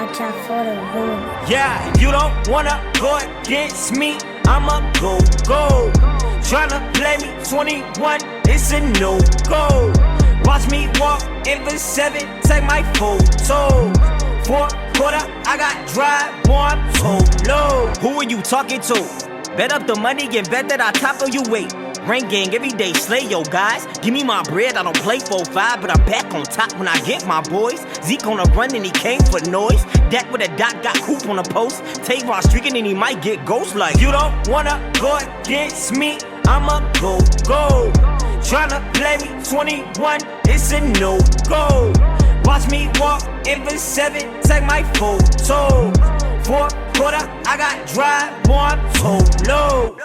Watch out for the room. Yeah, you don't wanna go against me, I'ma go. Tryna play me 21, it's a no-go. Watch me walk in the 7, take my photo. Fourth quarter, I got drive, boy, I'm solo. Who are you talking to? Bet up the money and bet that I topple you, wait. Rank gang every day, slay yo guys. Give me my bread, I don't play 4-5, but I'm back on top when I get my boys. Zeke on a run and he came for noise. Dak with a dot, got Coop on the post. Tavon streaking and he might get ghost like. You don't wanna go against me, I'ma go. Tryna play me 21, it's a no-go. Watch me walk in the 7, take my photo. Fourth quarter, I got drive, boy, I'm solo.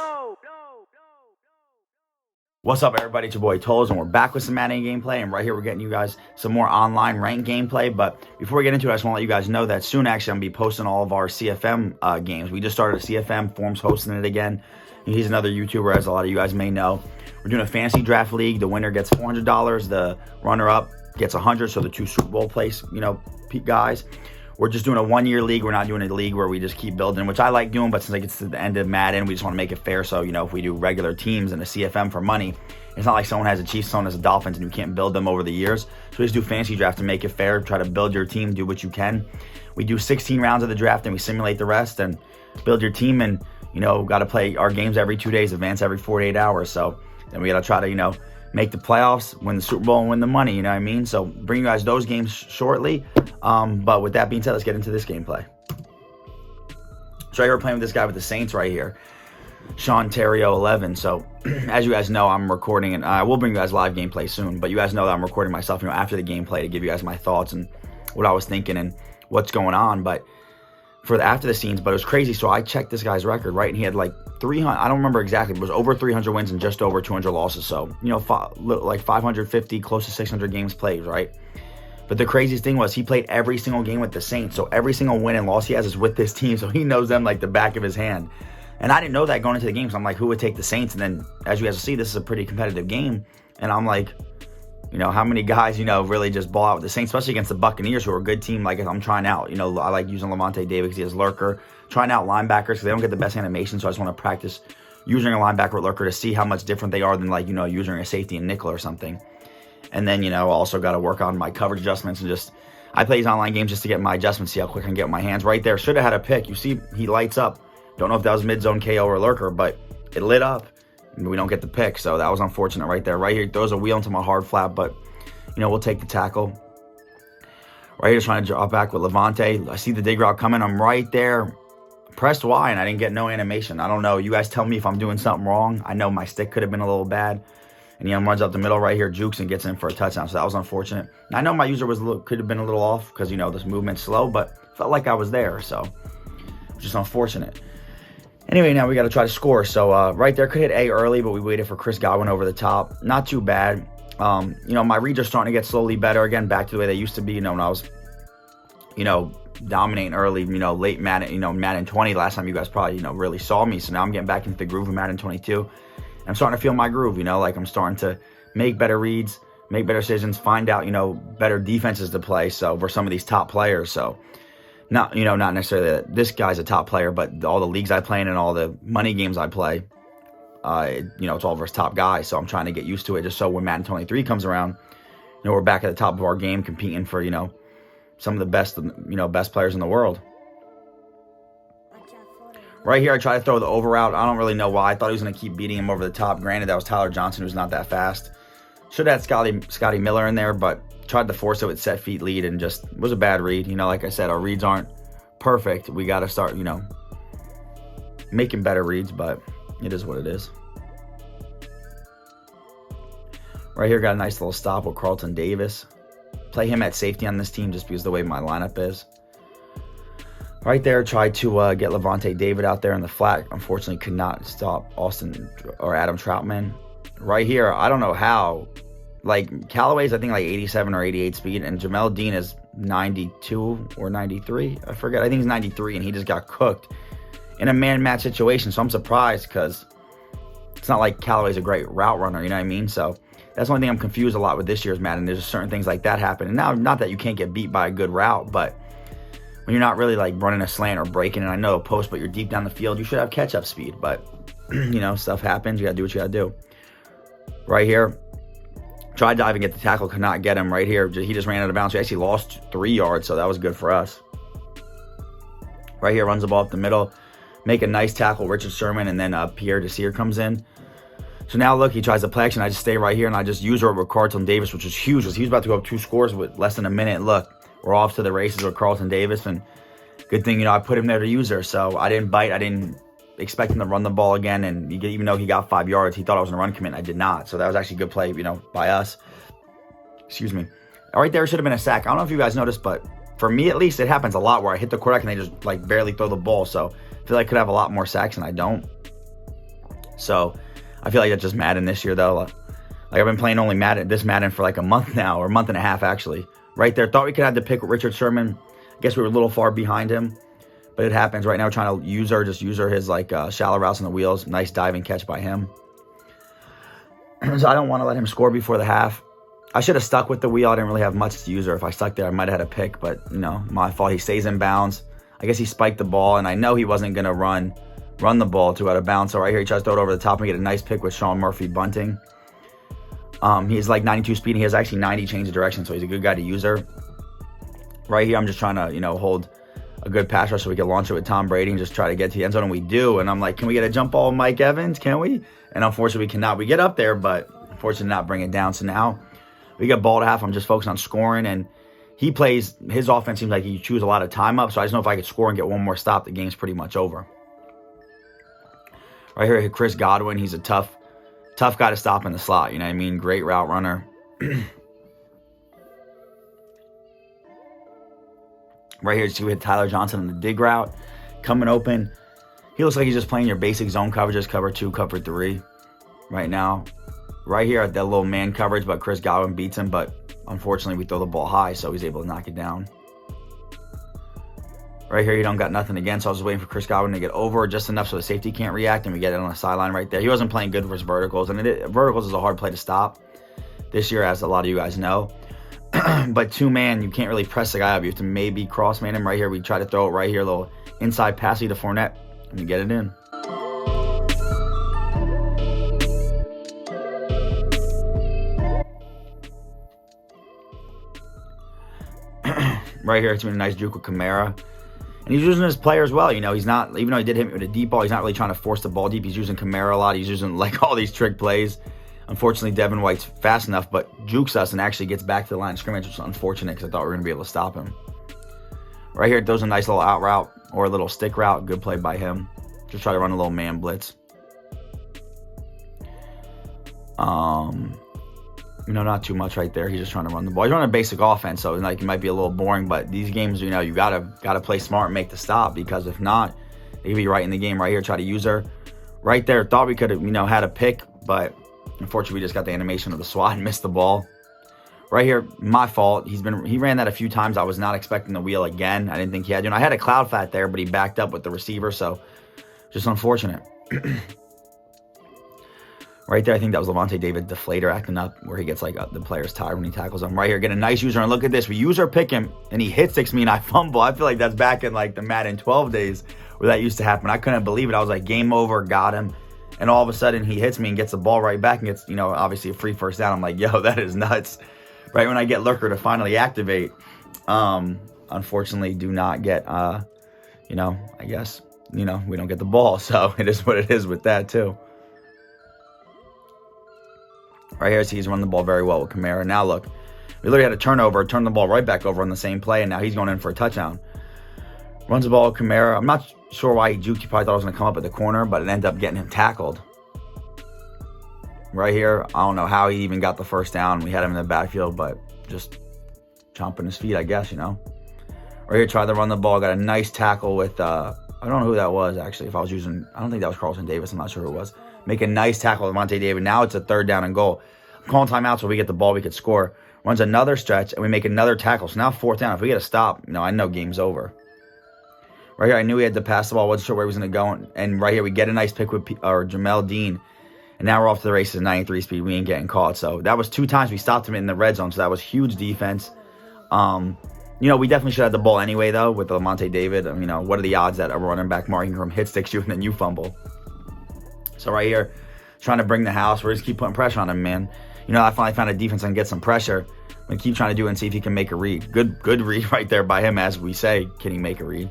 What's up, everybody? It's your boy Toles, and we're back with some Madden gameplay. And right here, we're getting you guys some more online ranked gameplay. But before we get into it, I just want to let you guys know that soon, actually, I'm going to be posting all of our CFM games. We just started a CFM, Form's hosting it again. He's another YouTuber, as a lot of you guys may know. We're doing a fantasy draft league. The winner gets $400. The runner-up gets $100. So the 2 Super Bowl place, guys. We're just doing a 1-year league. We're not doing a league where we just keep building, which I like doing, but since it gets to the end of Madden, we just want to make it fair. So, if we do regular teams and a CFM for money, it's not like someone has a Chiefs, someone has a Dolphins, and you can't build them over the years. So we just do fantasy draft to make it fair, try to build your team, do what you can. We do 16 rounds of the draft, and we simulate the rest and build your team, and, got to play our games every 2 days, advance every 48 hours. So then we got to try to, make the playoffs, win the Super Bowl, and win the money, you know what I mean? So bring you guys those games shortly. But with that being said, let's get into this gameplay. So right here, we're playing with this guy with the Saints right here, Sean Terrio 11. So as you guys know, I'm recording, and I will bring you guys live gameplay soon. But you guys know that I'm recording myself, after the gameplay to give you guys my thoughts and what I was thinking and what's going on. But for the after the scenes, but it was crazy. So I checked this guy's record, right? And he had like 300, I don't remember exactly, but it was over 300 wins and just over 200 losses. So, like 550, close to 600 games played, right? But the craziest thing was he played every single game with the Saints. So every single win and loss he has is with this team. So he knows them like the back of his hand. And I didn't know that going into the game. So I'm like, who would take the Saints? And then as you guys will see, this is a pretty competitive game. And I'm like, how many guys, really just ball out with the Saints, especially against the Buccaneers, who are a good team. Like, I'm trying out, I like using Lavonte David because he has lurker, trying out linebackers because they don't get the best animation. So I just want to practice using a linebacker with lurker to see how much different they are than, like, using a safety and nickel or something. And then, also got to work on my coverage adjustments and I play these online games just to get my adjustments, see how quick I can get my hands right there. Should have had a pick. You see, he lights up. Don't know if that was mid-zone KO or lurker, but it lit up. We don't get the pick, so that was unfortunate right there. Right here, he throws a wheel into my hard flat, but we'll take the tackle. Right here, trying to drop back with Lavonte. I see the dig route coming. I'm right there. Pressed Y, and I didn't get no animation. I don't know. You guys tell me if I'm doing something wrong. I know my stick could have been a little bad. And he runs up the middle right here, jukes, and gets in for a touchdown. So that was unfortunate. And I know my user could have been a little off because, this movement's slow, but felt like I was there. So just unfortunate. Anyway, now we got to try to score. So right there, could hit A early, but we waited for Chris Godwin over the top. Not too bad. My reads are starting to get slowly better again, back to the way they used to be, when I was, dominating early, late Madden, Madden 20, last time you guys probably, really saw me. So now I'm getting back into the groove of Madden 22. I'm starting to feel my groove, like I'm starting to make better reads, make better decisions, find out, better defenses to play. So for some of these top players, so not necessarily that this guy's a top player, but all the leagues I play in and all the money games I play, it's all versus top guys. So I'm trying to get used to it just so when Madden 23 comes around, we're back at the top of our game competing for, some of the best, best players in the world. Right here, I try to throw the over route. I don't really know why. I thought he was going to keep beating him over the top. Granted, that was Tyler Johnson, who's not that fast. Should have had Scotty Miller in there, but tried to force it with set feet lead and just was a bad read. Like I said, our reads aren't perfect. We got to start, making better reads, but it is what it is. Right here, got a nice little stop with Carlton Davis. Play him at safety on this team just because of the way my lineup is. Right there, tried to get Lavonte David out there in the flat. Unfortunately, could not stop Austin or Adam Troutman. Right here, I don't know how. Like, Callaway's, I think, like 87 or 88 speed, and Jamel Dean is 92 or 93. I forget. I think he's 93, and he just got cooked in a man-match situation. So I'm surprised because it's not like Callaway's a great route runner, you know what I mean? So that's the only thing I'm confused a lot with this year's Madden. There's just certain things like that happen. And now, not that you can't get beat by a good route, but when you're not really like running a slant or breaking, and I know a post, but you're deep down the field, you should have catch-up speed. But, you know, stuff happens. You got to do what you got to do. Right here, tried diving, get the tackle, could not get him. Right here, he just ran out of bounds. We actually lost 3 yards, so that was good for us. Right here, runs the ball up the middle, make a nice tackle, Richard Sherman, and then Pierre Desir comes in. So now look, he tries to play action. I just stay right here, and I just use her with Carlton Davis, which was huge. He was about to go up 2 scores with less than a minute. Look, we're off to the races with Carlton Davis, and good thing, you know, I put him there to use her. So I didn't bite. I didn't expect him to run the ball again, and even though he got 5 yards, he thought I was going to run commit, and I did not. So that was actually a good play, you know, by us. Excuse me. Right there should have been a sack. I don't know if you guys noticed, but for me at least, it happens a lot where I hit the quarterback and they just like barely throw the ball. So I feel like I could have a lot more sacks, and I don't. So I feel like that's just Madden this year, though. Like I've been playing only this Madden for like a month now, or a month and a half actually. Right there, thought we could have the pick with Richard Sherman. I guess we were a little far behind him, but it happens. Right now, we're trying to use her, his like shallow routes on the wheels. Nice diving catch by him. So I don't want to let him score before the half. I should have stuck with the wheel. I didn't really have much to use her. If I stuck there, I might have had a pick, but you know, my fault. He stays in bounds. I guess he spiked the ball, and I know he wasn't gonna run the ball to out of bounds. So right here, he tries to throw it over the top and get a nice pick with Sean Murphy bunting. He's like 92 speed, and he has actually 90 change of direction, so he's a good guy to use her. Right here, I'm just trying to, you know, hold a good pass rush so we can launch it with Tom Brady and just try to get to the end zone, and we do. And I'm like, can we get a jump ball with Mike Evans? Can we? And unfortunately, we cannot. We get up there, but unfortunately not bring it down. So now we get ball to half. I'm just focused on scoring, and his offense seems like he chews a lot of time up, so I just know if I could score and get one more stop, the game's pretty much over. Right here, Chris Godwin. He's a tough guy to stop in the slot. You know what I mean? Great route runner. Right here, see we hit Tyler Johnson on the dig route. Coming open. He looks like he's just playing your basic zone coverages, cover 2, cover 3 right now. Right here at that little man coverage, but Chris Godwin beats him. But unfortunately, we throw the ball high, so he's able to knock it down. Right here, he don't got nothing again, so I was just waiting for Chris Godwin to get over just enough so the safety can't react, and we get it on the sideline right there. He wasn't playing good versus verticals, and verticals is a hard play to stop this year, as a lot of you guys know. But 2-man, you can't really press the guy up. You have to maybe cross-man him right here. We try to throw it right here, a little inside passy to Fournette, and we get it in. Right here, it's been a nice juke with Kamara. And he's using his players well. You know, he's not, even though he did hit me with a deep ball, he's not really trying to force the ball deep. He's using Kamara a lot. He's using like all these trick plays. Unfortunately, Devin White's fast enough, but jukes us and actually gets back to the line of scrimmage, which is unfortunate because I thought we were going to be able to stop him. Right here, throws a nice little out route or a little stick route. Good play by him. Just try to run a little man blitz. You know, not too much right there. He's just trying to run the ball. He's running a basic offense, so like it might be a little boring, but these games, you know, you gotta play smart and make the stop, because if not, they could be right in the game. Right here, try to use her. Right there, thought we could have, you know, had a pick, but unfortunately, we just got the animation of the swat and missed the ball. Right here, my fault. He ran that a few times. I was not expecting the wheel again. I didn't think he had to. And I had a cloud flat there, but he backed up with the receiver, so just unfortunate. Right there, I think that was Levante David deflator acting up, where he gets like the player's tired when he tackles him. Right here, get a nice user, and look at this. We use our pick him, and he hit sticks me, and I fumble. I feel like that's back in like the Madden 12 days where that used to happen. I couldn't believe it. I was like, game over, got him. And all of a sudden, he hits me and gets the ball right back and gets, you know, obviously a free first down. I'm like, yo, that is nuts. Right when I get Lurker to finally activate, unfortunately, do not get, you know, I guess, you know, we don't get the ball. So it is what it is with that, too. Right here, see, he's running the ball very well with Kamara. Now, look, we literally had a turnover, turned the ball right back over on the same play, and now he's going in for a touchdown. Runs the ball with Kamara. I'm not sure why he juked. He probably thought I was going to come up at the corner, but it ended up getting him tackled. Right here, I don't know how he even got the first down. We had him in the backfield, but just chomping his feet, I guess, you know. Right here, tried to run the ball. Got a nice tackle with, I don't know who that was, actually. If I was using, I don't think that was Carlton Davis. I'm not sure who it was. Make a nice tackle with Monte David. Now it's a 3rd down and goal. I'm calling timeout so we get the ball, we could score. Runs another stretch, and we make another tackle. So now 4th down. If we get a stop, you know, I know game's over. Right here, I knew he had to pass the ball. Wasn't sure where he was going to go. And right here, we get a nice pick with Jamel Dean. And now we're off to the races, 93 speed. We ain't getting caught. So that was 2 times we stopped him in the red zone. So that was huge defense. You You know, we definitely should have the ball anyway, though, with Lamonte David. You know, what are the odds that a running back Mark Ingram hit sticks you and then you fumble? So right here, trying to bring the house. We're just keep putting pressure on him, man. You know, I finally found a defense and get some pressure. I'm going to keep trying to do it and see if he can make a read. Good read right there by him, as we say. Can he make a read?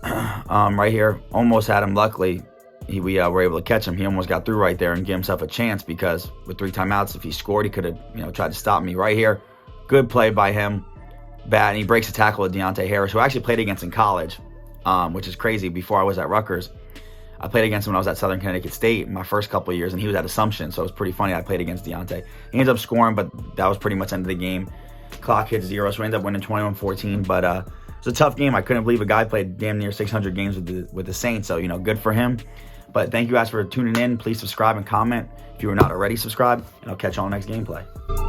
Right here, almost had him. Luckily, we were able to catch him. He almost got through right there and give himself a chance, because with 3 timeouts, if he scored, he could have, you know, tried to stop me. Right here, good play by him. Bad, and he breaks a tackle with Deontay Harris, who I actually played against in college, which is crazy. Before I was at Rutgers, I played against him when I was at Southern Connecticut State in my first couple of years, and he was at Assumption, so it was pretty funny. I played against Deontay. He ended up scoring, but that was pretty much end of the game. Clock hit 0, so we ended up winning 21-14, but it was a tough game. I couldn't believe a guy played damn near 600 games with the Saints, so, you know, good for him. But thank you guys for tuning in. Please subscribe and comment if you are not already subscribed, and I'll catch you on the next gameplay.